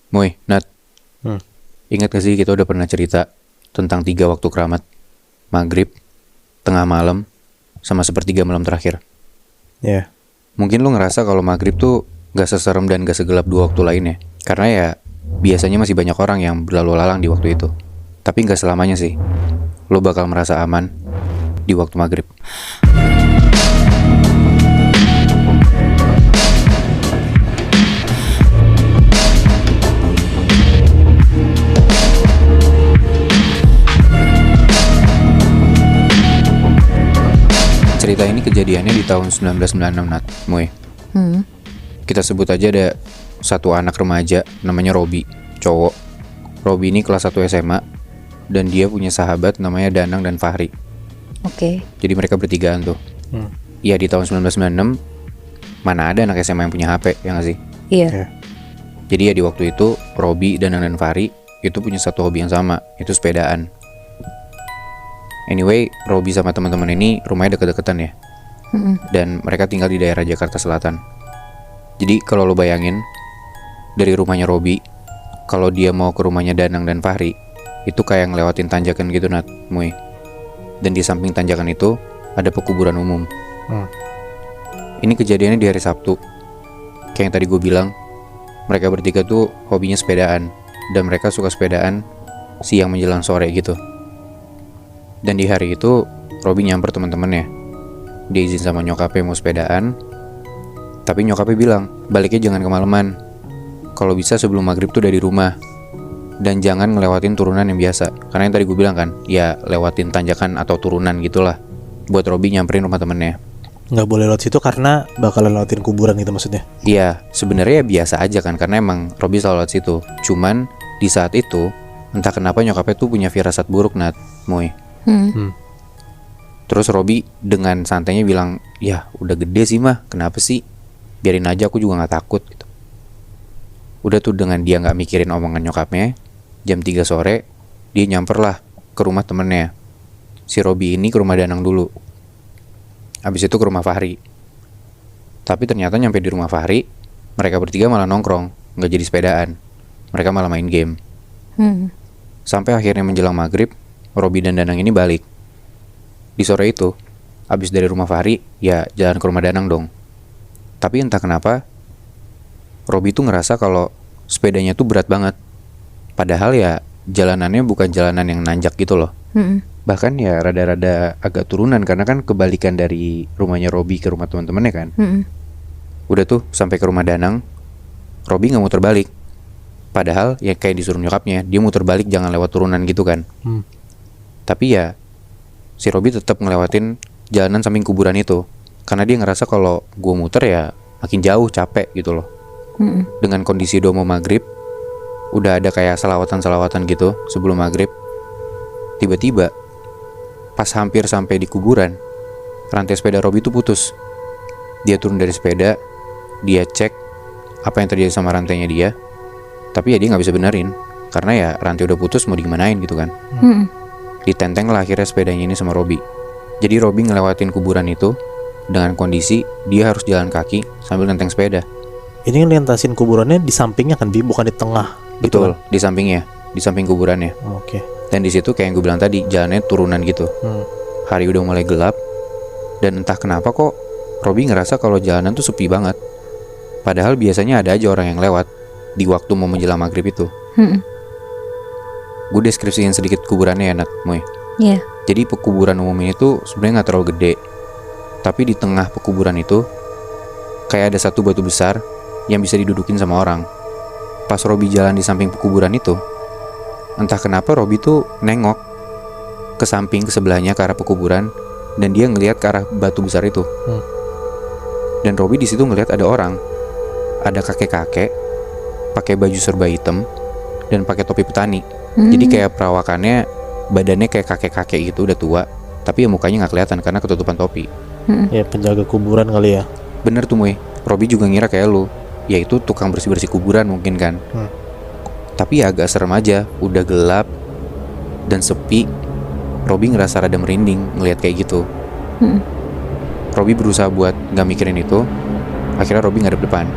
Moy, Nat, Hmm. ingat gak sih kita udah pernah cerita tentang 3 waktu keramat? Maghrib, tengah malam, sama sepertiga malam terakhir. Ya. Mungkin lo ngerasa kalau maghrib tuh gak seserem dan gak segelap 2 waktu lainnya. Karena ya biasanya masih banyak orang yang berlalu lalang di waktu itu. Tapi gak selamanya sih. Lo bakal merasa aman di waktu maghrib. Cerita ini kejadiannya di tahun 1996, Nat, Moy. Kita sebut aja ada satu anak remaja namanya Robi, cowok. Robi ini kelas 1 SMA dan dia punya sahabat namanya Danang dan Fahri. Oke. Jadi mereka bertigaan tuh. Ya di tahun 1996 mana ada anak SMA yang punya HP, ya gak sih? Iya. Ya. Jadi ya di waktu itu Robi, Danang dan Fahri itu punya satu hobi yang sama, itu sepedaan. Anyway, Robi sama teman-teman ini rumahnya deket-deketan ya. Dan mereka tinggal di daerah Jakarta Selatan. Jadi kalau lo bayangin dari rumahnya Robi, kalau dia mau ke rumahnya Danang dan Fahri, itu kayak ngelewatin tanjakan gitu, Nat, Moy. Dan di samping tanjakan itu ada pekuburan umum. Ini kejadiannya di hari Sabtu. Kayak yang tadi gue bilang, mereka bertiga tuh hobinya sepedaan. Dan mereka suka sepedaan siang menjelang sore gitu. Dan di hari itu Robi nyamper teman-temannya. Dia izin sama nyokapnya mau sepedaan. Tapi nyokapnya bilang baliknya jangan kemalaman. Kalau bisa sebelum maghrib tuh dari rumah. Dan jangan ngelewatin turunan yang biasa. Karena yang tadi gue bilang kan, ya lewatin tanjakan atau turunan gitulah. Buat Robi nyamperin rumah temennya. Nggak boleh lewat situ karena bakalan lewatin kuburan gitu maksudnya. Iya, sebenarnya biasa aja kan, karena emang Robi selalu lewat situ. Cuman di saat itu entah kenapa nyokapnya tuh punya firasat buruk, Nat, Moy. Terus Robi dengan santainya bilang, ya udah gede sih mah, kenapa sih? Biarin aja, aku juga gak takut gitu. Udah tuh dengan dia gak mikirin omongan nyokapnya, jam 3 sore dia nyamper lah ke rumah temennya. Si Robi ini ke rumah Danang dulu, habis itu ke rumah Fahri. Tapi ternyata nyampe di rumah Fahri, mereka bertiga malah nongkrong, gak jadi sepedaan. Mereka malah main game. Sampai akhirnya menjelang maghrib, Robi dan Danang ini balik. Di sore itu, abis dari rumah Fahri, ya jalan ke rumah Danang dong. Tapi entah kenapa, Robi tuh ngerasa kalau sepedanya tuh berat banget. Padahal ya jalanannya bukan jalanan yang nanjak gitu loh. Bahkan ya rada-rada agak turunan, karena kan kebalikan dari rumahnya Robi ke rumah teman-temannya kan. Udah tuh sampai ke rumah Danang, Robi gak muter balik. Padahal ya kayak disuruh nyokapnya, dia muter balik jangan lewat turunan gitu kan. Tapi ya si Robi tetap ngelewatin jalanan samping kuburan itu, karena dia ngerasa kalau gue muter ya makin jauh, capek gitu loh. Dengan kondisi udah mau maghrib, udah ada kayak salawatan-salawatan gitu sebelum maghrib. Tiba-tiba pas hampir sampai di kuburan, rantai sepeda Robi tuh putus. Dia turun dari sepeda, dia cek apa yang terjadi sama rantainya dia. Tapi ya dia gak bisa benerin, karena ya rantai udah putus, mau digimanain gitu kan. Ditenteng lah akhirnya sepedanya ini sama Robi. Jadi Robi ngelewatin kuburan itu dengan kondisi dia harus jalan kaki sambil nenteng sepeda. Ini ngelintasin kuburannya di sampingnya kan, Bi, bukan di tengah. Betul, Gitu kan? di sampingnya, di samping kuburannya. Oke. Dan di situ kayak yang gue bilang tadi, jalannya turunan gitu. Hari udah mulai gelap, dan entah kenapa kok Robi ngerasa kalau jalanan tuh sepi banget. Padahal biasanya ada aja orang yang lewat di waktu mau menjelang maghrib itu. Gue deskripsiin sedikit kuburannya ya, Nat, Moy. Iya. Jadi pekuburan umum ini tuh sebenarnya nggak terlalu gede, tapi di tengah pekuburan itu kayak ada satu batu besar yang bisa didudukin sama orang. Pas Robi jalan di samping pekuburan itu, entah kenapa Robi tuh nengok ke samping, ke sebelahnya, ke arah pekuburan, dan dia ngelihat ke arah batu besar itu. Dan Robi di situ ngelihat ada orang, ada kakek-kakek pakai baju serba hitam dan pakai topi petani. Jadi kayak perawakannya, badannya kayak kakek-kakek gitu, udah tua, tapi ya mukanya nggak kelihatan karena ketutupan topi. Ya penjaga kuburan kali ya. Bener tuh, Moy. Robi juga ngira kayak lu, yaitu tukang bersih-bersih kuburan mungkin kan. Tapi ya agak serem aja, udah gelap dan sepi. Robi ngerasa rada merinding ngelihat kayak gitu. Robi berusaha buat nggak mikirin itu. Akhirnya Robi ngadep depan.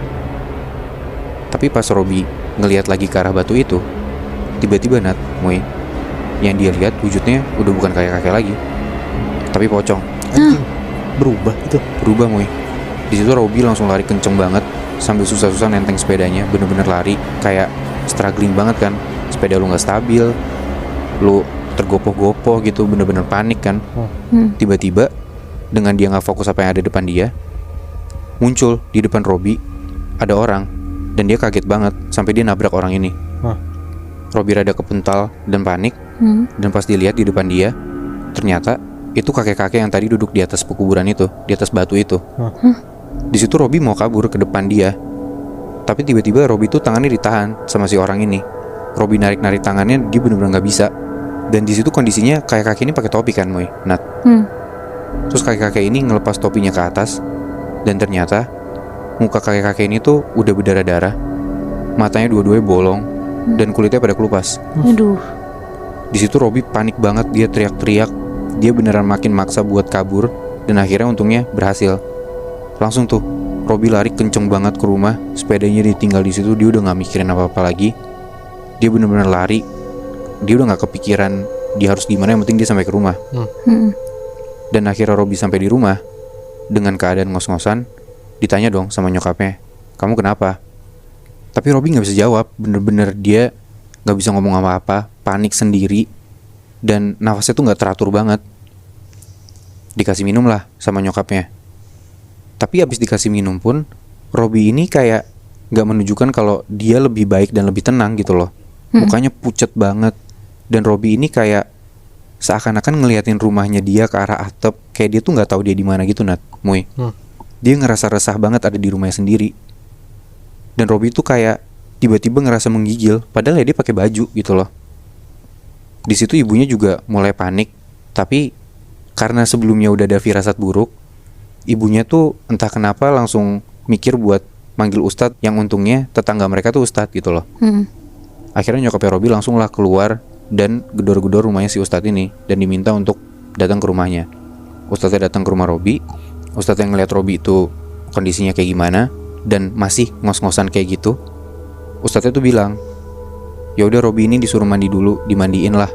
Tapi pas Robi ngelihat lagi ke arah batu itu, tiba-tiba Nat, Moy, yang dia lihat wujudnya udah bukan kakek-kakek lagi, tapi pocong. Anjing. Berubah gitu. Berubah, Moy. Di situ Robi langsung lari kenceng banget sambil susah-susah nenteng sepedanya, bener-bener lari kayak struggling banget kan. Sepeda lu nggak stabil, lu tergopoh-gopoh gitu, bener-bener panik kan. Tiba-tiba dengan dia nggak fokus apa yang ada depan dia, muncul di depan Robi ada orang dan dia kaget banget sampai dia nabrak orang ini. Robi rada kepental dan panik. Dan pas dilihat di depan dia, ternyata itu kakek-kakek yang tadi duduk di atas pekuburan itu, di atas batu itu. Di situ Robi mau kabur ke depan dia, tapi tiba-tiba Robi tuh tangannya ditahan sama si orang ini. Robi narik-narik tangannya, dia bener-bener nggak bisa. Dan di situ kondisinya kakek-kakek ini pakai topi kan, Moy, Nat. Terus kakek-kakek ini ngelepas topinya ke atas, dan ternyata muka kakek-kakek ini tuh udah berdarah-darah, matanya dua-duanya bolong, dan kulitnya pada kelupas. Aduh. Di situ Robi panik banget, dia teriak-teriak, dia beneran makin maksa buat kabur, dan akhirnya untungnya berhasil. Langsung tuh Robi lari kenceng banget ke rumah, sepedanya ditinggal di situ, dia udah nggak mikirin apa-apa lagi. Dia bener-bener lari, dia udah nggak kepikiran dia harus gimana, yang penting dia sampai ke rumah. Dan akhirnya Robi sampai di rumah dengan keadaan ngos-ngosan. Ditanya dong sama nyokapnya, kamu kenapa? Tapi Robi nggak bisa jawab, bener-bener dia nggak bisa ngomong apa-apa, panik sendiri, dan nafasnya tuh nggak teratur banget. Dikasih minum lah sama nyokapnya. Tapi abis dikasih minum pun, Robi ini kayak nggak menunjukkan kalau dia lebih baik dan lebih tenang gitu loh. Mukanya pucet banget, dan Robi ini kayak seakan-akan ngeliatin rumahnya dia ke arah atap, kayak dia tuh nggak tahu dia di mana gitu, Nat, Moy. Dia ngerasa resah banget ada di rumahnya sendiri. Dan Robi tuh kayak tiba-tiba ngerasa menggigil, padahal ya dia pakai baju gitu loh. Di situ ibunya juga mulai panik, tapi karena sebelumnya udah ada firasat buruk, ibunya tuh entah kenapa langsung mikir buat manggil ustadz, yang untungnya tetangga mereka tuh ustadz gitu loh. Akhirnya nyokapnya Robi langsung lah keluar dan gedor-gedor rumahnya si ustadz ini, dan diminta untuk datang ke rumahnya. Ustadznya datang ke rumah Robi. Ustadz yang ngeliat Robi itu kondisinya kayak gimana dan masih ngos-ngosan kayak gitu, ustadznya tuh bilang, ya udah Robi ini disuruh mandi dulu, dimandiin lah.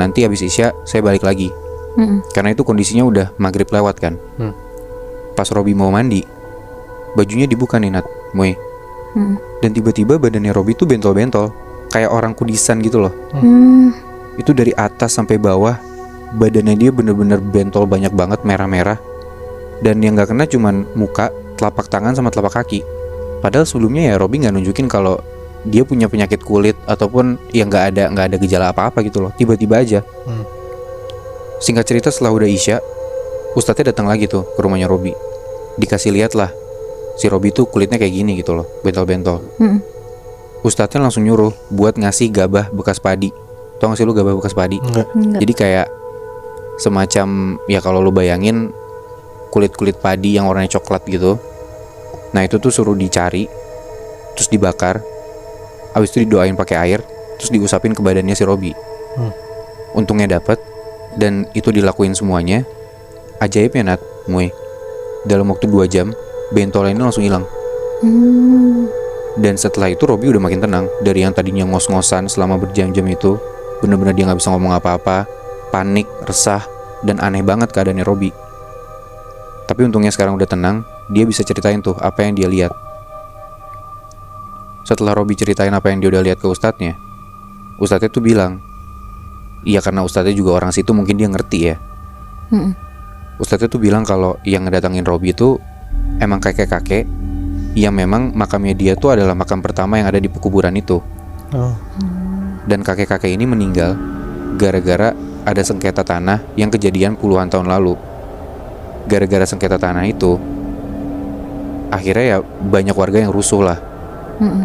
Nanti habis Isya saya balik lagi. Karena itu kondisinya udah maghrib lewat kan. Pas Robi mau mandi, bajunya dibuka nih, Nat, Moy. Dan tiba-tiba badannya Robi tuh bentol-bentol, kayak orang kudisan gitu loh. Itu dari atas sampai bawah, badannya dia bener-bener bentol banyak banget, merah-merah. Dan yang gak kena cuman muka, telapak tangan sama telapak kaki. Padahal sebelumnya ya Robi nggak nunjukin kalau dia punya penyakit kulit ataupun yang nggak ada gejala apa-apa gitu loh. Tiba-tiba aja. Singkat cerita, setelah udah Isya, ustadznya datang lagi tuh ke rumahnya Robi. Dikasih lihat lah, si Robi tuh kulitnya kayak gini gitu loh, bentol-bentol. Ustadznya langsung nyuruh buat ngasih gabah bekas padi. Tau gak sih lu gabah bekas padi? Enggak. Jadi kayak semacam, ya kalau lu bayangin kulit-kulit padi yang warnanya coklat gitu. Nah itu tuh suruh dicari, terus dibakar, habis itu didoain pakai air, terus diusapin ke badannya si Robi. Untungnya dapet, dan itu dilakuin semuanya. Ajaibnya, Nat, Moy, dalam waktu 2 jam bentolnya ini langsung hilang. Dan setelah itu Robi udah makin tenang. Dari yang tadinya ngos-ngosan selama berjam-jam itu, bener-bener dia gak bisa ngomong apa-apa, panik, resah, dan aneh banget keadaannya Robi. Tapi untungnya sekarang udah tenang, dia bisa ceritain tuh apa yang dia lihat. Setelah Robi ceritain apa yang dia udah lihat ke ustadznya tuh bilang, iya karena ustadznya juga orang situ, mungkin dia ngerti ya. Ustadznya tuh bilang kalau yang ngedatangin Robi itu emang kakek-kakek yang memang makamnya dia tuh adalah makam pertama yang ada di pekuburan itu. Dan kakek-kakek ini meninggal gara-gara ada sengketa tanah yang kejadian puluhan tahun lalu. Gara-gara sengketa tanah itu, akhirnya ya banyak warga yang rusuh lah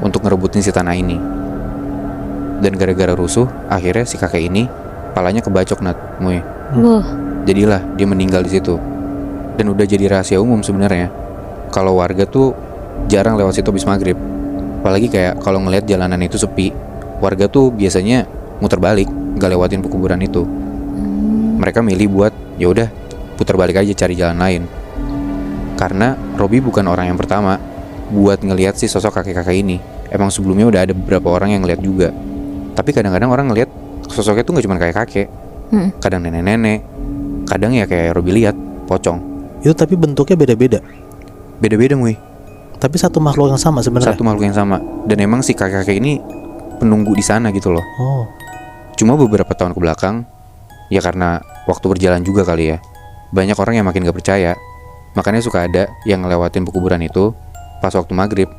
untuk ngerebutin si tanah ini. Dan gara-gara rusuh, akhirnya si kakek ini palanya kebacok, Nat, Moy. Jadilah dia meninggal di situ. Dan udah jadi rahasia umum sebenarnya kalau warga tuh jarang lewat situ habis maghrib. Apalagi kayak kalau ngelihat jalanan itu sepi, warga tuh biasanya muter balik, gak lewatin pekuburan itu. Mereka milih buat ya udah putar balik aja, cari jalan lain. Karena Robi bukan orang yang pertama buat ngelihat si sosok kakek-kakek ini. emang sebelumnya udah ada beberapa orang yang ngeliat juga. Tapi kadang-kadang orang ngeliat sosoknya tuh gak cuma kayak kakek, kadang nenek-nenek, kadang ya kayak Robi lihat pocong. Itu tapi bentuknya beda-beda. Beda-beda Muy. Tapi satu makhluk yang sama sebenarnya. Satu makhluk yang sama. Dan emang si kakek-kakek ini penunggu di sana gitu loh. Oh. Cuma beberapa tahun ke belakang, ya karena waktu berjalan juga kali ya, banyak orang yang makin gak percaya. Makanya suka ada yang ngelewatin pekuburan itu pas waktu maghrib.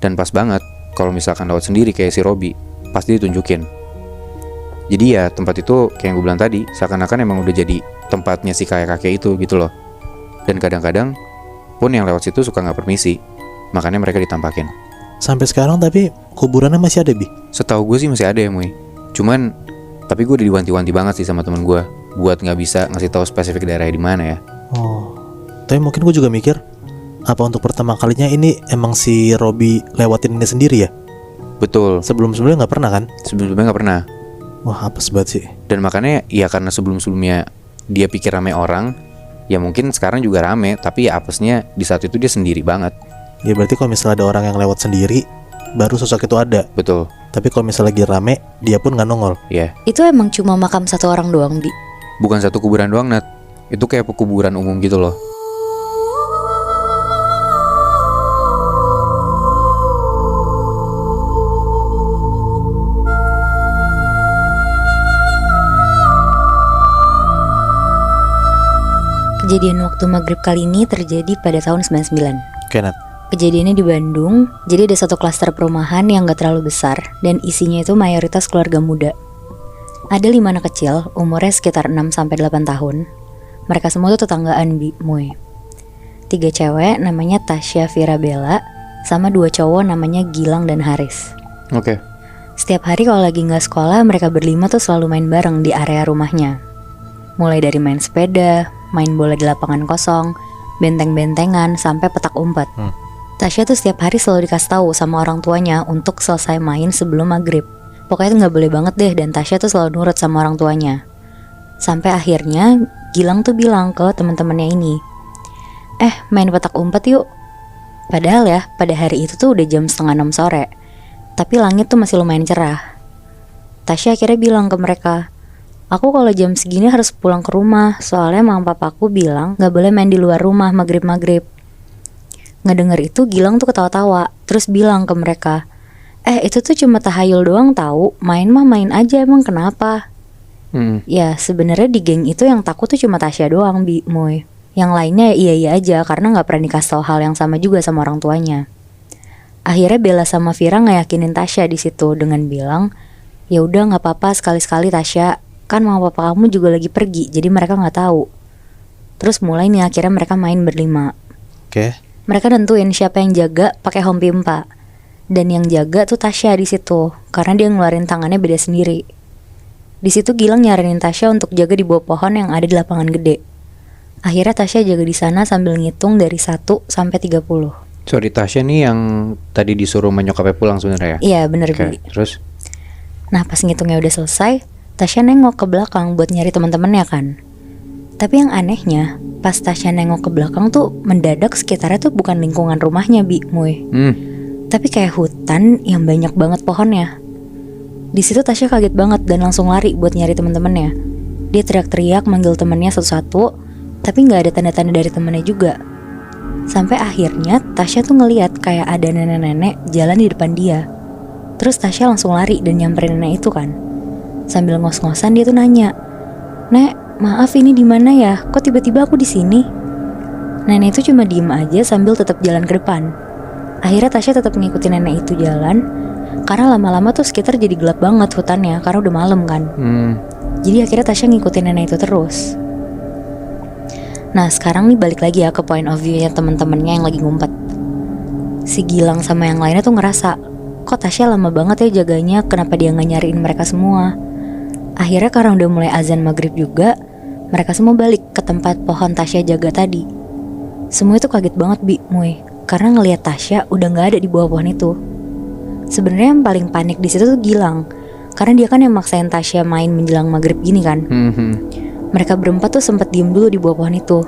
Dan pas banget kalau misalkan lewat sendiri kayak si Robi, pasti ditunjukin. Jadi ya tempat itu kayak yang gue bilang tadi, seakan-akan emang udah jadi tempatnya si kakek-kakek itu gitu loh. Dan kadang-kadang pun yang lewat situ suka gak permisi, makanya mereka ditampakin. Sampai sekarang tapi kuburannya masih ada, Bi? Setahu gue sih masih ada ya Muy. Cuman tapi gue udah diwanti-wanti banget sih sama temen gue buat gak bisa ngasih tahu spesifik daerahnya di mana ya. Oh. Tapi mungkin gue juga mikir, apa untuk pertama kalinya ini emang si Robi lewatin ini sendiri ya? Betul. Sebelum-sebelumnya gak pernah kan? Sebelum-sebelumnya gak pernah. Wah, apes banget sih. Dan makanya ya karena sebelum-sebelumnya dia pikir rame orang, ya mungkin sekarang juga rame, tapi ya apesnya di saat itu dia sendiri banget. Ya berarti kalau misalnya ada orang yang lewat sendiri, baru sosok itu ada. Betul. Tapi kalau misalnya lagi rame, dia pun gak nongol. Ya. Itu emang cuma makam satu orang doang, Bi? Bukan satu kuburan doang, Nat. Itu kayak pekuburan umum gitu loh. Kejadian waktu maghrib kali ini terjadi pada tahun 99. Oke, Nat. Kejadiannya di Bandung. Jadi ada satu klaster perumahan yang gak terlalu besar, dan isinya itu mayoritas keluarga muda. Ada 5 anak kecil, umurnya sekitar 6-8 tahun. Mereka semua tuh tetanggaan, Muy. 3 cewek namanya Tasya Firabella, sama 2 cowok namanya Gilang dan Haris. Oke. Setiap hari kalau lagi gak sekolah, mereka berlima tuh selalu main bareng di area rumahnya. Mulai dari main sepeda, main bola di lapangan kosong, benteng-bentengan, sampai petak umpet. Tasya tuh setiap hari selalu dikasih tahu sama orang tuanya untuk selesai main sebelum maghrib. Pokoknya tuh gak boleh banget deh, dan Tasya tuh selalu nurut sama orang tuanya. Sampai akhirnya Gilang tuh bilang ke teman-temannya ini, main petak umpet yuk. Padahal ya pada hari itu tuh udah jam 5:30 sore, tapi langit tuh masih lumayan cerah. Tasya akhirnya bilang ke mereka, aku kalau jam segini harus pulang ke rumah, soalnya mama papaku bilang gak boleh main di luar rumah maghrib-maghrib. Ngedenger itu Gilang tuh ketawa-tawa, terus bilang ke mereka, itu tuh cuma tahayul doang tahu, main mah main aja, emang kenapa? Ya sebenarnya di geng itu yang takut tuh cuma Tasya doang, Muy. Yang lainnya iya-iya aja karena gak pernah dikasih tau hal yang sama juga sama orang tuanya. Akhirnya Bella sama Vira ngeyakinin Tasya di situ dengan bilang, ya udah gak apa-apa sekali-sekali Tasya, kan mama papa kamu juga lagi pergi, jadi mereka gak tahu. Terus mulai nih akhirnya mereka main berlima. Oke. Mereka nentuin siapa yang jaga pakai home pimpa. Dan yang jaga tuh Tasya di situ, karena dia ngeluarin tangannya beda sendiri. Di situ Gilang nyaranin Tasya untuk jaga di bawah pohon yang ada di lapangan gede. Akhirnya Tasya jaga di sana sambil ngitung dari 1 sampai 30. Sorry, Tasya nih yang tadi disuruh menyokapnya pulang sebenarnya ya? Iya bener, Bi. Terus? Nah pas ngitungnya udah selesai, Tasya nengok ke belakang buat nyari teman-temannya kan. Tapi yang anehnya, pas Tasya nengok ke belakang tuh mendadak sekitarnya tuh bukan lingkungan rumahnya, Muy. Tapi kayak hutan yang banyak banget pohonnya. Di situ Tasya kaget banget dan langsung lari buat nyari teman-temannya. Dia teriak-teriak manggil temannya satu-satu, tapi nggak ada tanda-tanda dari temannya juga. Sampai akhirnya Tasya tuh ngeliat kayak ada nenek-nenek jalan di depan dia. Terus Tasya langsung lari dan nyamperin nenek itu kan. Sambil ngos-ngosan dia tuh nanya, "Nek, maaf ini di mana ya? Kok tiba-tiba aku di sini?" Nenek itu cuma diem aja sambil tetap jalan ke depan. Akhirnya Tasya tetap ngikutin nenek itu jalan, karena lama-lama tuh sekitar jadi gelap banget hutannya karena udah malam kan. Jadi akhirnya Tasya ngikutin nenek itu terus. Nah sekarang nih balik lagi ya ke point of view-nya teman-temannya yang lagi ngumpet. Si Gilang sama yang lainnya tuh ngerasa, kok Tasya lama banget ya jaganya, kenapa dia gak nyariin mereka semua. Akhirnya karena udah mulai azan maghrib juga, mereka semua balik ke tempat pohon Tasya jaga tadi. Semua itu kaget banget, Muy, karena ngelihat Tasya udah gak ada di bawah pohon itu. Sebenarnya yang paling panik di situ tuh Gilang, karena dia kan yang maksain Tasya main menjelang maghrib gini kan. Mereka berempat tuh sempet diem dulu di bawah pohon itu.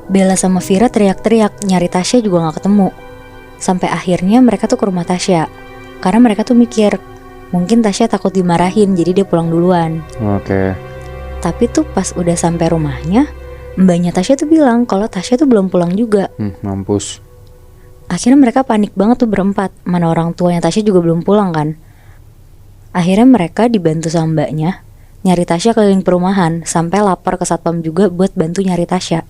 Bella sama Vira teriak-teriak nyari Tasya juga gak ketemu. Sampai akhirnya mereka tuh ke rumah Tasya. Karena mereka tuh mikir mungkin Tasya takut dimarahin, jadi dia pulang duluan. Oke. Tapi tuh pas udah sampai rumahnya, mbaknya Tasya tuh bilang kalau Tasya tuh belum pulang juga. Mampus. Akhirnya mereka panik banget tuh berempat. Mana orang tuanya Tasya juga belum pulang kan. Akhirnya mereka dibantu sama mbaknya nyari Tasya keliling perumahan, sampai lapor ke satpam juga buat bantu nyari Tasya.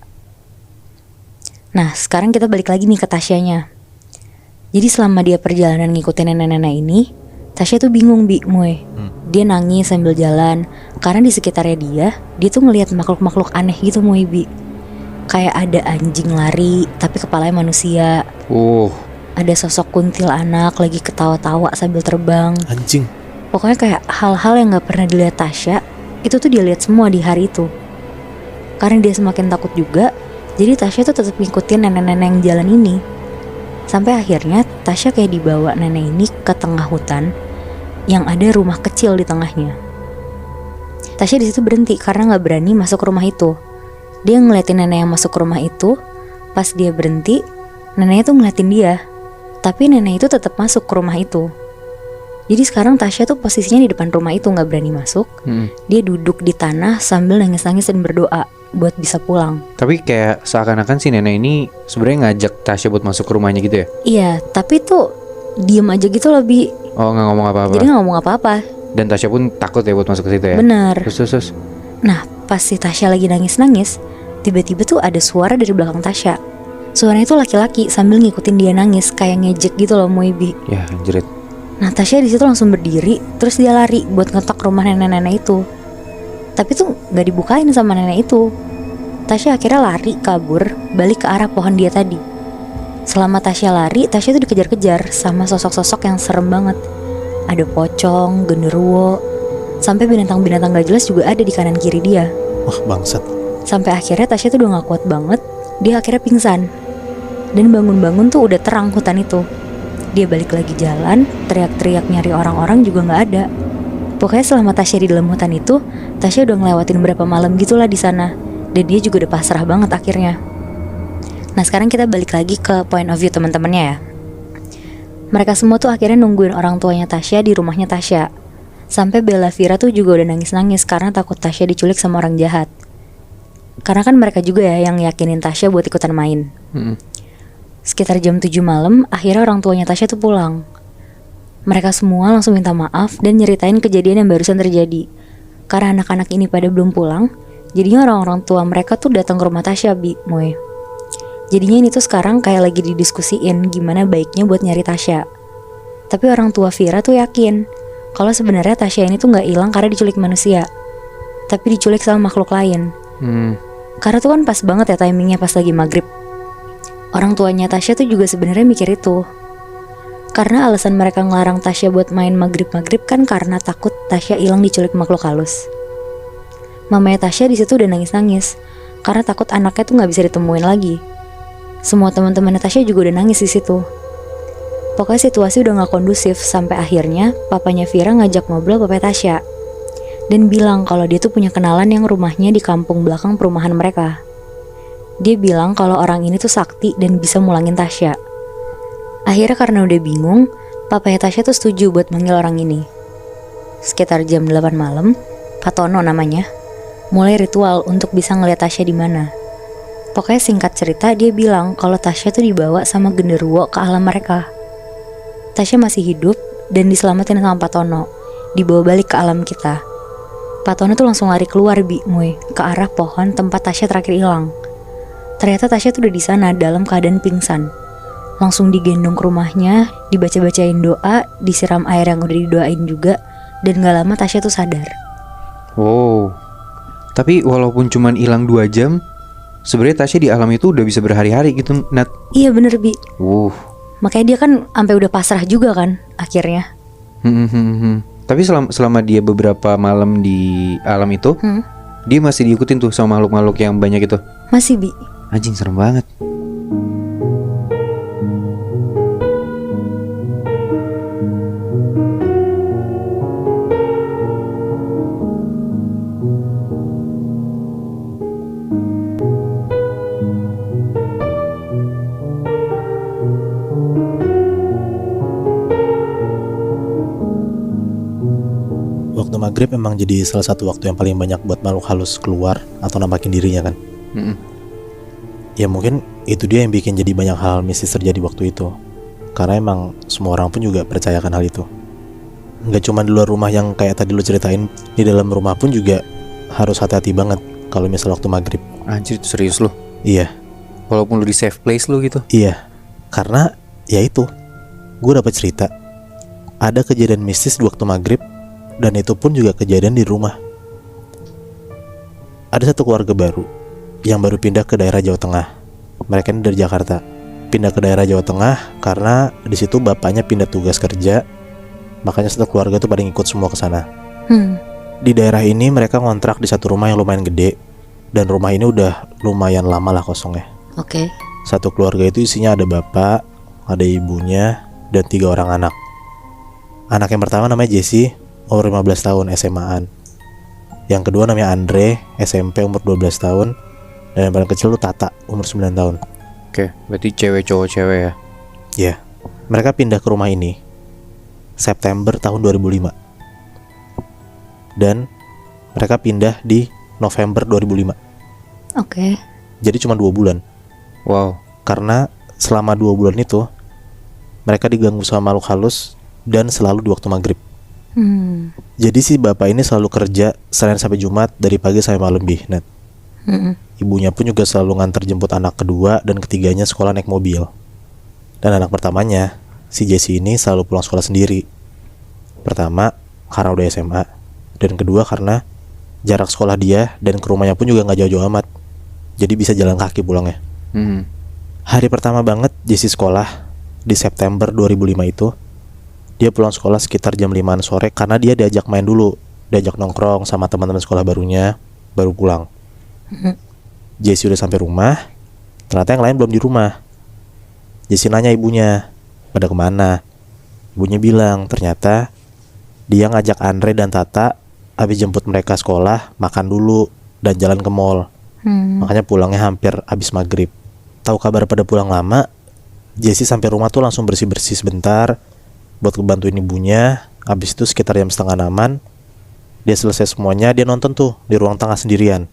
Nah sekarang kita balik lagi nih ke Tasyanya. Jadi selama dia perjalanan ngikutin nenek-nenek ini, Tasya tuh bingung Moy. Dia nangis sambil jalan, karena di sekitarnya dia tuh ngelihat makhluk-makhluk aneh gitu Moy Bi. Kayak ada anjing lari tapi kepalanya manusia. Ada sosok kuntilanak lagi ketawa-tawa sambil terbang. Anjing. Pokoknya kayak hal-hal yang gak pernah dilihat Tasya, itu tuh dia lihat semua di hari itu. Karena dia semakin takut juga, jadi Tasya tuh tetap ngikutin nenek-nenek yang jalan ini. Sampai akhirnya Tasya kayak dibawa nenek ini ke tengah hutan yang ada rumah kecil di tengahnya. Tasya di situ berhenti karena gak berani masuk rumah itu. Dia ngeliatin nenek yang masuk ke rumah itu. Pas dia berhenti, neneknya tuh ngeliatin dia. Tapi nenek itu tetap masuk ke rumah itu. Jadi sekarang Tasya tuh posisinya di depan rumah itu, gak berani masuk. Dia duduk di tanah sambil nangis-nangis dan berdoa buat bisa pulang. Tapi kayak seakan-akan si nenek ini sebenarnya ngajak Tasya buat masuk ke rumahnya gitu ya? Iya, tapi tuh diem aja gitu loh Bi. Oh, nggak ngomong apa-apa. Jadi gak ngomong apa-apa. Dan Tasya pun takut ya buat masuk ke situ ya? Bener. Terus. Nah pas si Tasya lagi nangis-nangis, tiba-tiba tuh ada suara dari belakang Tasya. Suaranya tuh laki-laki sambil ngikutin dia nangis, kayak ngejek gitu loh Moebi. Ya anjrit. Nah Tasya di situ langsung berdiri, terus dia lari buat ngetok rumah nenek-nenek itu. Tapi tuh gak dibukain sama nenek itu. Tasya akhirnya lari kabur, balik ke arah pohon dia tadi. Selama Tasya lari, Tasya tuh dikejar-kejar sama sosok-sosok yang serem banget. Ada pocong, genderuwo, sampai binatang-binatang gak jelas juga ada di kanan kiri dia. Wah bangsat. Sampai akhirnya Tasya tuh udah gak kuat banget, dia akhirnya pingsan. Dan bangun-bangun tuh udah terang hutan itu. Dia balik lagi jalan, teriak-teriak nyari orang-orang juga gak ada. Pokoknya selama Tasya di dalam hutan itu, Tasya udah ngelewatin berapa malam gitulah di sana. Dan dia juga udah pasrah banget akhirnya. Nah sekarang kita balik lagi ke point of view teman-temannya ya. Mereka semua tuh akhirnya nungguin orang tuanya Tasya di rumahnya Tasya. Sampai Bella Vira tuh juga udah nangis-nangis karena takut Tasya diculik sama orang jahat. Karena kan mereka juga ya yang yakinin Tasya buat ikutan main. Sekitar jam 7 malam, akhirnya orang tuanya Tasya tuh pulang. Mereka semua langsung minta maaf dan nyeritain kejadian yang barusan terjadi. Karena anak-anak ini pada belum pulang, jadinya orang-orang tua mereka tuh datang ke rumah Tasya, Moe. Jadinya ini tuh sekarang kayak lagi didiskusiin gimana baiknya buat nyari Tasya. Tapi orang tua Vira tuh yakin kalau sebenarnya Tasya ini tuh gak hilang karena diculik manusia, tapi diculik sama makhluk lain. Karena tuh kan pas banget ya timingnya pas lagi maghrib. Orang tuanya Tasya tuh juga sebenarnya mikir itu. Karena alasan mereka ngelarang Tasya buat main maghrib-maghrib kan karena takut Tasya hilang diculik makhluk halus. Mamanya Tasya di situ udah nangis-nangis karena takut anaknya tuh nggak bisa ditemuin lagi. Semua teman-temannya Tasya juga udah nangis di situ. Pokoknya situasi udah nggak kondusif sampai akhirnya papanya Vira ngajak ngobrol papanya Tasya dan bilang kalau dia tuh punya kenalan yang rumahnya di kampung belakang perumahan mereka. Dia bilang kalau orang ini tuh sakti dan bisa mulangin Tasya. Akhirnya karena udah bingung, papanya Tasya tuh setuju buat manggil orang ini. Sekitar jam 8 malam, Pak Tono namanya, mulai ritual untuk bisa ngeliat Tasya di mana. Pokoknya singkat cerita dia bilang kalau Tasya tuh dibawa sama genderuwo ke alam mereka. Tasya masih hidup dan diselamatin sama Pak Tono, dibawa balik ke alam kita. Pak Tono tuh langsung lari keluar Moe, ke arah pohon tempat Tasya terakhir hilang. Ternyata Tasya tuh udah di sana dalam keadaan pingsan. Langsung digendong ke rumahnya, dibaca-bacain doa, disiram air yang udah didoain juga, dan gak lama Tasya tuh sadar. Wow. Tapi walaupun cuman hilang 2 jam, sebenarnya Tasya di alam itu udah bisa berhari-hari gitu, Nat. Iya bener Bi. Makanya dia kan sampai udah pasrah juga kan akhirnya. Tapi selama dia beberapa malam di alam itu, dia masih diikutin tuh sama makhluk-makhluk yang banyak itu. Masih Bi. Anjing serem banget. waktu maghrib emang jadi salah satu waktu yang paling banyak buat makhluk halus keluar atau nampakin dirinya kan. Mm-mm. Ya mungkin itu dia yang bikin jadi banyak hal mistis terjadi waktu itu. Karena emang semua orang pun juga percayakan hal itu. Nggak cuma di luar rumah yang kayak tadi lo ceritain, di dalam rumah pun juga harus hati-hati banget kalau misal waktu maghrib. Anjir, itu serius lu? Iya, Walaupun lu di safe place lu gitu? iya. Karena ya itu, gue dapat cerita ada kejadian mistis di waktu maghrib, dan itu pun juga kejadian di rumah. Ada satu keluarga baru yang baru pindah ke daerah Jawa Tengah. Mereka ini dari Jakarta, pindah ke daerah Jawa Tengah karena di situ bapaknya pindah tugas kerja. Makanya satu keluarga tuh pada ngikut semua ke sana. Di daerah ini mereka ngontrak di satu rumah yang lumayan gede, dan rumah ini udah lumayan lama lah kosongnya. Oke. Satu keluarga itu isinya ada bapak, ada ibunya, dan 3 orang anak. Anak yang pertama namanya Jesse, umur 15 tahun, SMA-an. Yang kedua namanya Andre, SMP, umur 12 tahun. Dan yang paling kecil tuh Tata, umur 9 tahun. Oke, berarti cewek cowok cewek ya? Ya, mereka pindah ke rumah ini September tahun 2005. Dan mereka pindah di November 2005. Oke. Jadi cuma 2 bulan. Wow. Karena selama 2 bulan itu mereka diganggu sama makhluk halus dan selalu di waktu maghrib. Jadi si bapak ini selalu kerja Senin sampai Jumat dari pagi sampai malam Nat. Ibunya pun juga selalu nganter jemput anak kedua dan ketiganya sekolah naik mobil. Dan anak pertamanya, si Jesse ini selalu pulang sekolah sendiri. Pertama, karena udah SMA. Dan kedua karena jarak sekolah dia dan ke rumahnya pun juga gak jauh-jauh amat. Jadi bisa jalan kaki pulangnya. Hari pertama banget Jesse sekolah di September 2005 itu, dia pulang sekolah sekitar jam 5 sore karena dia diajak main dulu, diajak nongkrong sama teman-teman sekolah barunya, baru pulang. Jesse udah sampai rumah, ternyata yang lain belum di rumah. Jesse nanya ibunya, pada kemana? Ibunya bilang ternyata dia ngajak Andre dan Tata habis jemput mereka sekolah, makan dulu dan jalan ke mall. Makanya pulangnya hampir habis maghrib. Tahu kabar pada pulang lama, Jesse sampai rumah tuh langsung bersih-bersih sebentar buat ngebantuin ibunya. Habis itu sekitar jam 5:30, dia selesai semuanya, dia nonton tuh di ruang tengah sendirian.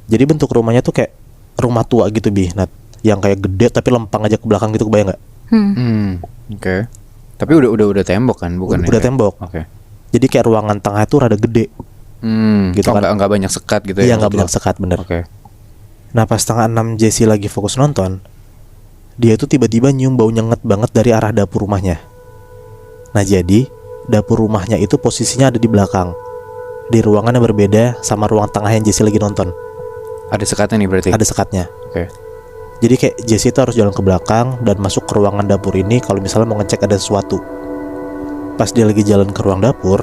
Jadi bentuk rumahnya tuh kayak rumah tua gitu Nat, yang kayak gede tapi lempang aja ke belakang gitu, kebayang nggak? Oke. Tapi udah tembok kan, bukan? Udah tembok. Oke. Jadi kayak ruangan tengah itu rada gede. Gitu kan? Nggak banyak sekat gitu ya? Iya, nggak banyak sekat, bener. Oke. Nah pas 5:30 Jesse lagi fokus nonton, dia tuh tiba-tiba nyium bau nyengat banget dari arah dapur rumahnya. Nah jadi dapur rumahnya itu posisinya ada di belakang, di ruangan yang berbeda sama ruang tengah yang Jesse lagi nonton. Ada sekatnya nih berarti? Ada sekatnya. Oke. Jadi kayak Jesse itu harus jalan ke belakang dan masuk ke ruangan dapur ini kalau misalnya mau ngecek ada sesuatu. Pas dia lagi jalan ke ruang dapur,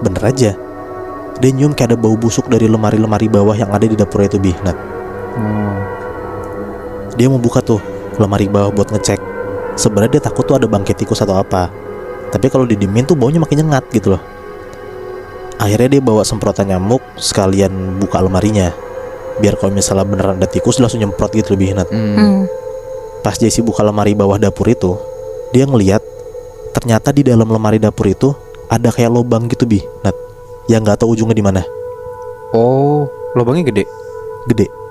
bener aja dia nyium kayak ada bau busuk dari lemari-lemari bawah yang ada di dapur itu Nat. Dia mau buka tuh lemari bawah buat ngecek. Sebenarnya dia takut tuh ada bangkai tikus atau apa, tapi kalau didiemin tuh baunya makin nyengat gitu loh. Akhirnya dia bawa semprotan nyamuk sekalian buka lemarinya, biar kalau misalnya beneran ada tikus langsung nyemprot gitu Nat. Pas Jesse buka lemari bawah dapur itu, dia ngeliat ternyata di dalam lemari dapur itu ada kayak lubang gitu Nat, yang nggak tahu ujungnya di mana. Oh, lubangnya gede.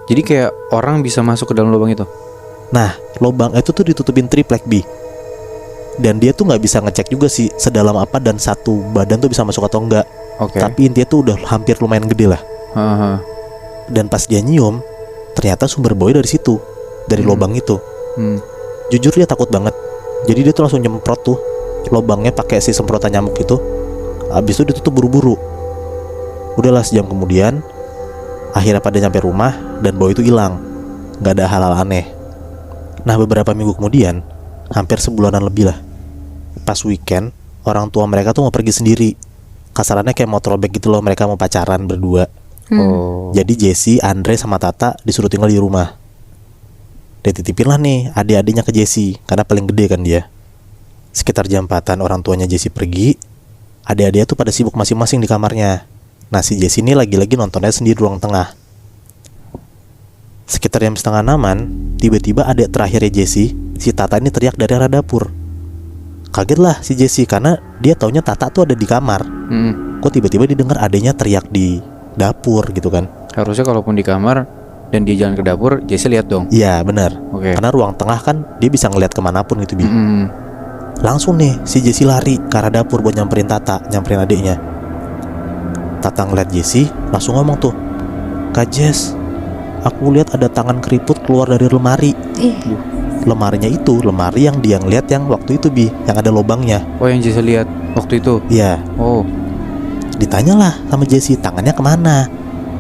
Jadi kayak orang bisa masuk ke dalam lubang itu. Nah, lubang itu tuh ditutupin triplek dan dia tuh nggak bisa ngecek juga sih sedalam apa dan satu badan tuh bisa masuk atau enggak. Oke. Tapi intinya tuh udah hampir lumayan gede lah. Dan pas dia nyium, ternyata sumber baunya dari situ, dari lubang itu. Jujur dia takut banget. Jadi dia tuh langsung nyemprot tuh lubangnya pakai si semprotan nyamuk itu. Habis itu ditutup buru-buru. Udahlah sejam kemudian, akhirnya pada nyampe rumah dan bau itu hilang. Gak ada hal-hal aneh. Nah beberapa minggu kemudian, hampir sebulanan lebih lah, pas weekend, orang tua mereka tuh mau pergi sendiri. Kasarannya kayak mau throwback gitu loh, mereka mau pacaran berdua. Jadi Jesse, Andre sama Tata disuruh tinggal di rumah. Dititipin lah nih adik-adiknya ke Jesse, karena paling gede kan dia. Sekitar jam 4-an orang tuanya Jesse pergi. Adik-adiknya tuh pada sibuk masing-masing di kamarnya. Nah si Jesse ini lagi-lagi nontonnya sendiri di ruang tengah. Sekitar jam 5:30, tiba-tiba adik terakhirnya Jesse, si Tata ini teriak dari arah dapur. Kaget lah si Jesse karena dia taunya Tata tuh ada di kamar. Kok tiba-tiba didengar adanya teriak di dapur gitu kan. Harusnya kalaupun di kamar dan dia jalan ke dapur, Jesse lihat dong. Iya benar. Oke. Karena ruang tengah kan dia bisa ngeliat kemanapun gitu Bi. Langsung nih si Jesse lari ke arah dapur buat nyamperin Tata, nyamperin adiknya. Tata ngeliat Jesse langsung ngomong tuh, "Kak Jess, aku lihat ada tangan keriput keluar dari lemari." Lemarinya itu lemari yang dia ngeliat yang waktu itu Bi, yang ada lubangnya. Oh, yang Jesse lihat waktu itu. Iya. Oh. Ditanyalah sama Jesse, tangannya kemana?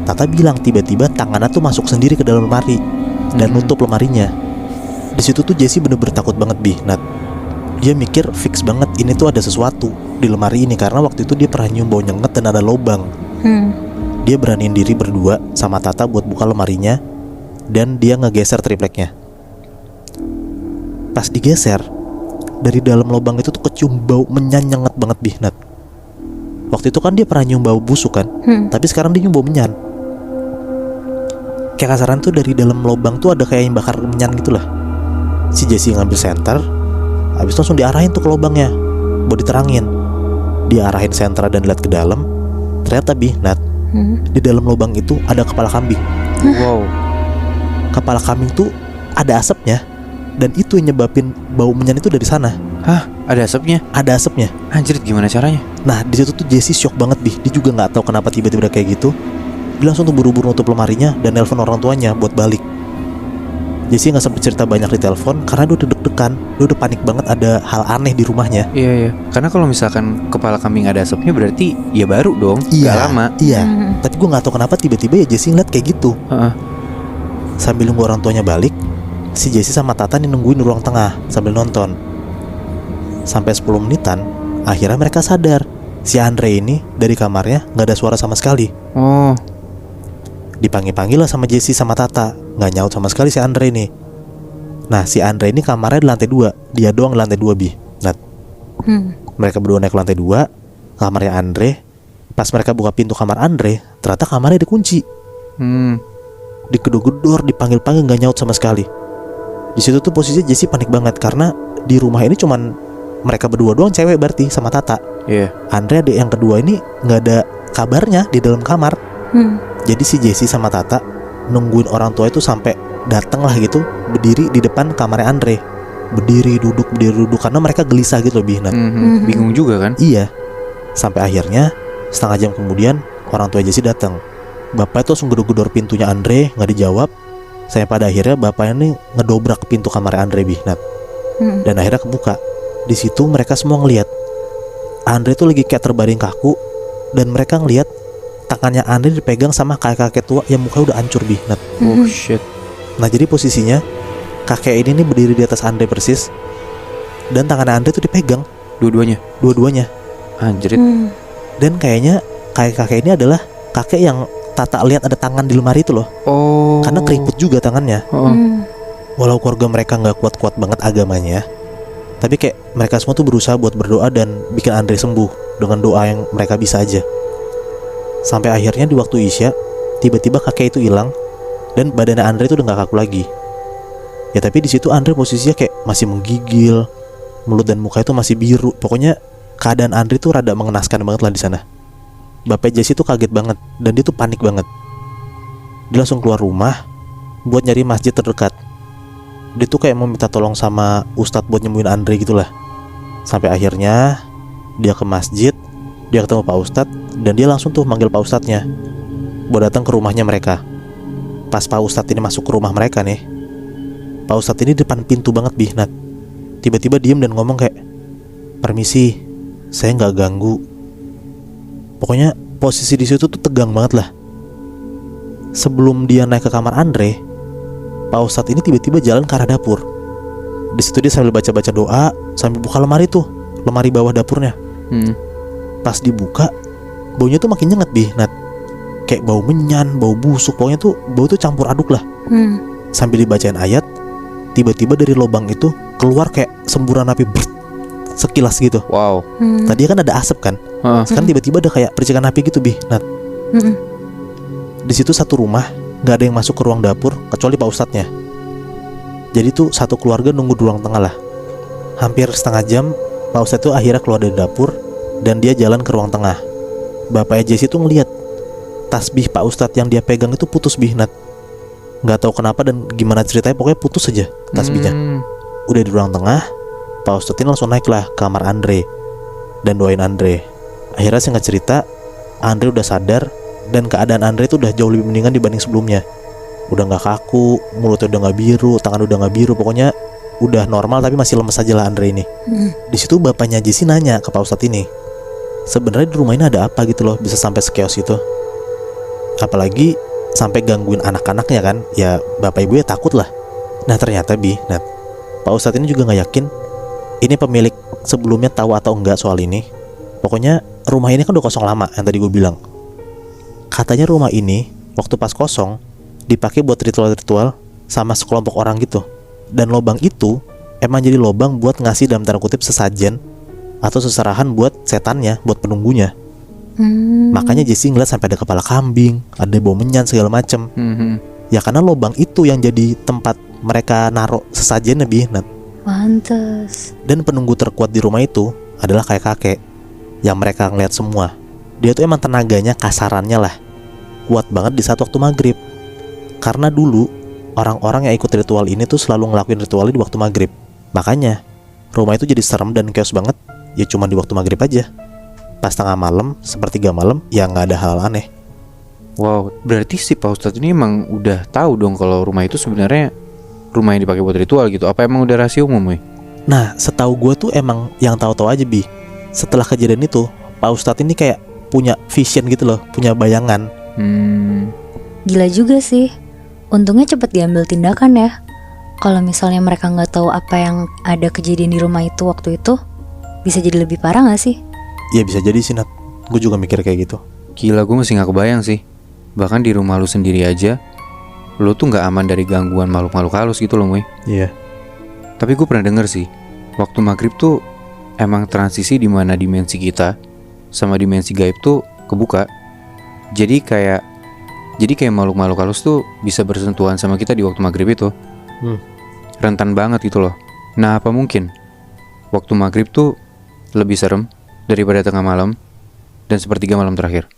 Tata bilang tiba-tiba tangannya tuh masuk sendiri ke dalam lemari dan nutup lemarinya. Di situ tuh Jesse bener-bener takut banget Bi, Nat. Dia mikir fix banget ini tuh ada sesuatu di lemari ini karena waktu itu dia pernah nyium bau nyengat dan ada lubang. Dia beraniin diri berdua sama Tata buat buka lemarinya dan dia ngegeser tripleknya. Pas digeser, dari dalam lubang itu tuh kecium bau menyan-nyengat banget Bi, Nat. Waktu itu kan dia pernah nyium bau busuk kan, tapi sekarang dia nyium bau menyan. Kayak kasaran tuh dari dalam lubang tuh ada kayak yang bakar menyan gitu lah. Si Jesse ngambil senter, habis itu langsung diarahin tuh ke lubangnya buat diterangin. Dia arahin senter dan lihat ke dalam. Ternyata Bi, Nat, di dalam lubang itu ada kepala kambing. Wow. Kepala kambing tuh ada asapnya. Dan itu yang nyebabin bau menyan itu dari sana. Hah? Ada asapnya? Ada asapnya. Anjir, gimana caranya? Nah di situ tuh Jesse shock banget Bi. Dia juga nggak tahu kenapa tiba-tiba kayak gitu. Dia langsung tuh buru-buru nutup lemarinya dan nelpon orang tuanya buat balik. Jesse nggak sempet cerita banyak di telepon karena dia udah deg-degan. Dia udah panik banget ada hal aneh di rumahnya. Iya. Karena kalau misalkan kepala kambing ada asapnya berarti ya baru dong. Gak lama. Iya. Tapi gue nggak tahu kenapa tiba-tiba ya Jesse ngeliat kayak gitu. Sambil nunggu orang tuanya balik, si Jesse sama Tata nih nungguin di ruang tengah sambil nonton. Sampai 10 menitan, akhirnya mereka sadar si Andre ini dari kamarnya nggak ada suara sama sekali. Oh. Dipanggil-panggil lah sama Jesse sama Tata, nggak nyaut sama sekali si Andre ini. Nah si Andre ini kamarnya di lantai 2, dia doang di lantai 2 Bi, Nat. Mereka berdua naik ke lantai 2, kamarnya Andre. Pas mereka buka pintu kamar Andre, ternyata kamarnya dikunci. Digedor-gedor, dipanggil-panggil nggak nyaut sama sekali. Di situ tuh posisinya Jesse panik banget karena di rumah ini cuman mereka berdua doang cewek berarti sama Tata. Iya. Andre adik yang kedua ini nggak ada kabarnya di dalam kamar. Jadi si Jesse sama Tata nungguin orang tua itu sampai datang lah gitu, berdiri di depan kamarnya Andre. Berdiri duduk karena mereka gelisah gitu lebih. Bingung juga kan? Iya. Sampai akhirnya setengah jam kemudian orang tua Jesse datang. Bapak itu langsung gedor-gedor pintunya Andre, nggak dijawab. Saya pada akhirnya bapaknya nih ngedobrak pintu kamar Andre Nat. Dan akhirnya kebuka. Di situ mereka semua ngelihat Andre tuh lagi kayak terbaring kaku. Dan mereka ngelihat tangannya Andre dipegang sama kakek-kakek tua yang mukanya udah hancur Nat. Oh shit. Nah jadi posisinya kakek ini nih berdiri di atas Andre persis. Dan tangannya Andre tuh dipegang Dua-duanya Anjrit. Dan kayaknya kakek-kakek ini adalah kakek yang Tata lihat ada tangan di lemari itu loh. Oh. Karena keriput juga tangannya. Walau keluarga mereka gak kuat-kuat banget agamanya, tapi kayak mereka semua tuh berusaha buat berdoa dan bikin Andre sembuh dengan doa yang mereka bisa aja. Sampai akhirnya di waktu Isya, tiba-tiba kakek itu hilang dan badannya Andre itu udah gak kaku lagi. Ya tapi di situ Andre posisinya kayak masih menggigil, mulut dan muka itu masih biru. Pokoknya keadaan Andre tuh rada mengenaskan banget lah di sana. Bapak Jesse tuh kaget banget dan dia tuh panik banget. Dia langsung keluar rumah buat nyari masjid terdekat. Dia tuh kayak mau minta tolong sama ustadz buat nyembuhin Andre gitulah. Sampai akhirnya dia ke masjid, dia ketemu Pak Ustadz dan dia langsung tuh manggil Pak Ustadznya buat datang ke rumahnya mereka. Pas Pak Ustadz ini masuk ke rumah mereka nih, Pak Ustadz ini depan pintu banget Nat. Tiba-tiba diem dan ngomong kayak, "Permisi, saya nggak ganggu." Pokoknya posisi di situ tuh tegang banget lah. Sebelum dia naik ke kamar Andre, Pak Ustadz ini tiba-tiba jalan ke arah dapur. Di situ dia sambil baca-baca doa, sambil buka lemari tuh, lemari bawah dapurnya. Pas dibuka, baunya tuh makin nyengat Nat. Kayak bau menyan, bau busuk, pokoknya tuh bau tuh campur aduk lah. Sambil dibacain ayat, tiba-tiba dari lubang itu keluar kayak semburan api sekilas gitu. Wow. Tadi kan ada asap kan, sekarang tiba-tiba ada kayak percikan api gitu Nat. Di situ satu rumah nggak ada yang masuk ke ruang dapur kecuali Pak Ustadznya. Jadi tuh satu keluarga nunggu di ruang tengah lah. Hampir setengah jam Pak Ustadz itu akhirnya keluar dari dapur dan dia jalan ke ruang tengah. Bapaknya Jesse tuh ngeliat tasbih Pak Ustadz yang dia pegang itu putus Nat. Nggak tahu kenapa dan gimana ceritanya, pokoknya putus aja tasbihnya. Udah di ruang tengah, Pak Ustadz ini langsung naik lah ke kamar Andre dan doain Andre. Akhirnya singkat cerita, Andre udah sadar dan keadaan Andre itu udah jauh lebih mendingan dibanding sebelumnya. Udah nggak kaku, mulutnya udah nggak biru, tangan udah nggak biru, pokoknya udah normal tapi masih lemes aja lah Andre ini. Di situ bapaknya Jesse nanya ke Pak Ustadz ini, sebenarnya di rumah ini ada apa gitu loh, bisa sampai sekeos itu. Apalagi sampai gangguin anak-anaknya kan, ya bapak ibu ya takut lah. Nah ternyata Nat, Pak Ustadz ini juga nggak yakin ini pemilik sebelumnya tahu atau enggak soal ini. Pokoknya rumah ini kan udah kosong lama yang tadi gue bilang. Katanya rumah ini waktu pas kosong dipakai buat ritual-ritual sama sekelompok orang gitu. Dan lobang itu emang jadi lobang buat ngasih dalam tanda kutip sesajen atau seserahan buat setannya, buat penunggunya. Makanya Jesse ngeliat sampai ada kepala kambing, ada bau menyan segala macem. Ya karena lobang itu yang jadi tempat mereka naruh sesajen lebih. Pantes. Dan penunggu terkuat di rumah itu adalah kakek yang mereka ngeliat semua. Dia tuh emang tenaganya, kasarannya lah, kuat banget di saat waktu maghrib. Karena dulu orang-orang yang ikut ritual ini tuh selalu ngelakuin ritualnya di waktu maghrib. Makanya rumah itu jadi serem dan chaos banget ya cuma di waktu maghrib aja. Pas tengah malam, sepertiga malam, ya nggak ada hal aneh. Wow, berarti si Pak Ustadz ini emang udah tahu dong kalau rumah itu sebenarnya rumah yang dipakai buat ritual gitu. Apa emang udah rahasia umum, Wei? Nah, setahu gue tuh emang yang tahu-tahu aja setelah kejadian itu, Pak Ustadz ini kayak punya vision gitu loh, punya bayangan. Gila juga sih. Untungnya cepet diambil tindakan ya. Kalau misalnya mereka nggak tahu apa yang ada kejadian di rumah itu waktu itu, bisa jadi lebih parah nggak sih? Ya bisa jadi sih Nat. Gue juga mikir kayak gitu. Gila, gue masih gak kebayang sih. Bahkan di rumah lu sendiri aja, lu tuh gak aman dari gangguan makhluk-makhluk halus gitu loh, Wei. Iya. Tapi gue pernah denger sih, waktu maghrib tuh emang transisi di mana dimensi kita sama dimensi gaib tuh kebuka. Jadi kayak makhluk-makhluk halus tuh bisa bersentuhan sama kita di waktu maghrib itu. Rentan banget gitu loh. Nah, apa mungkin waktu maghrib tuh lebih serem daripada tengah malam dan sepertiga malam terakhir?